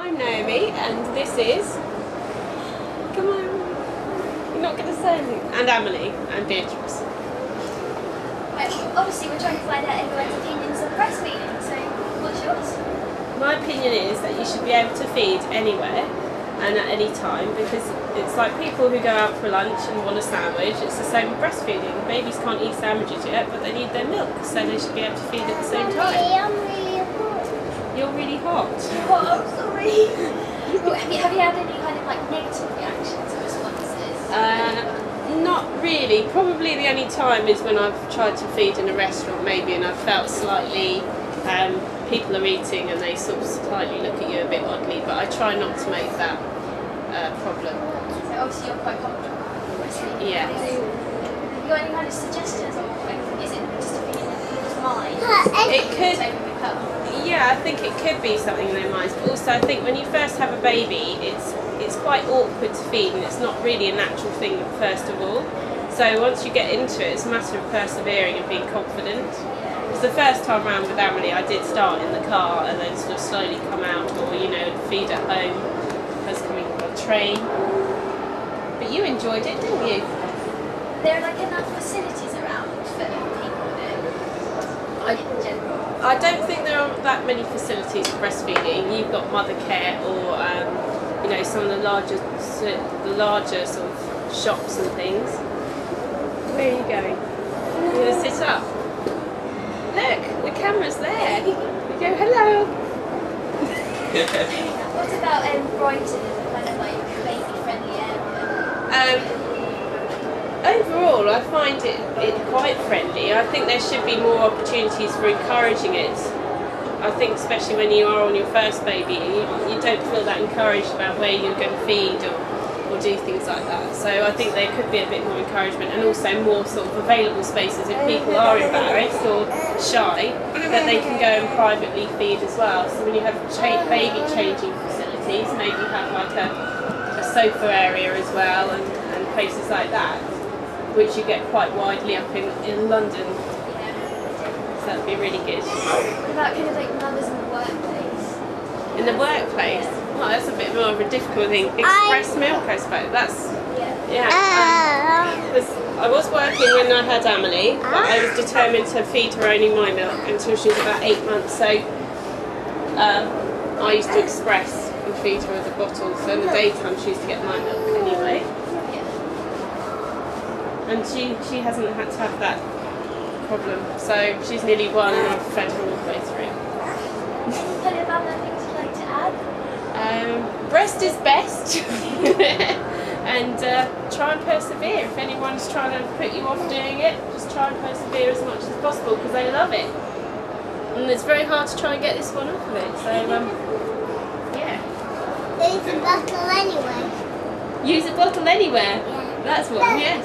I'm Naomi, and this is... Come on. You're not going to say anything. And Emily, and Beatrice. Right, obviously we're trying to find out everyone's opinions on breastfeeding, so what's yours? My opinion is that you should be able to feed anywhere and at any time, because it's like people who go out for lunch and want a sandwich. It's the same with breastfeeding. Babies can't eat sandwiches yet, but they need their milk, so they should be able to feed at the same time. I'm really hot. You're really hot. Oh, I'm sorry. have you had any kind of like negative reactions or responses? Not really. Probably the only time is when I've tried to feed in a restaurant maybe, and I've felt slightly people are eating and they sort of slightly look at you a bit oddly, but I try not to make that problem. So obviously you're quite comfortable with breastfeeding. Yes. Have you got any kind of suggestions, or is it just a opinion of people's mind? It could. Yeah, I think it could be something in their minds, but also I think when you first have a baby, it's quite awkward to feed, and it's not really a natural thing first of all. So once you get into it, it's a matter of persevering and being confident. Because the first time round with Emily, I did start in the car and then sort of slowly come out, or feed at home, as coming on a train. But you enjoyed it, didn't you? There are like enough facilities around for people in general. I don't think there are that many facilities for breastfeeding. You've got mother care, or some of the larger sort of shops and things. Where are you going? You're going to sit up. Look, the camera's there. You go, hello. What about Brighton as a kind of like baby-friendly area? Overall, I find it quite friendly. I think there should be more opportunities for encouraging it. I think especially when you are on your first baby, you don't feel that encouraged about where you're going to feed or do things like that. So I think there could be a bit more encouragement, and also more sort of available spaces if people are embarrassed or shy, that they can go and privately feed as well. So when you have baby changing facilities, maybe have like a sofa area as well, and places like that, which you get quite widely up in London. So that'd be really good. What about kind of like mothers in the workplace? In the workplace? Well, that's a bit more of a difficult thing. Express milk, I suppose. That's, yeah. I was working when I had Emily, but I was determined to feed her only my milk until she was about 8 months. So I used to express and feed her with a bottle. So in the daytime she used to get my milk anyway. And she hasn't had to have that problem. So she's nearly 1 and I've fed her all the way through. Any other things you'd like to add? Breast is best. And try and persevere. If anyone's trying to put you off doing it, just try and persevere as much as possible, because they love it. And it's very hard to try and get this one off of it. So yeah. Use a bottle anyway. Use a bottle anywhere. Yeah. That's one, yes.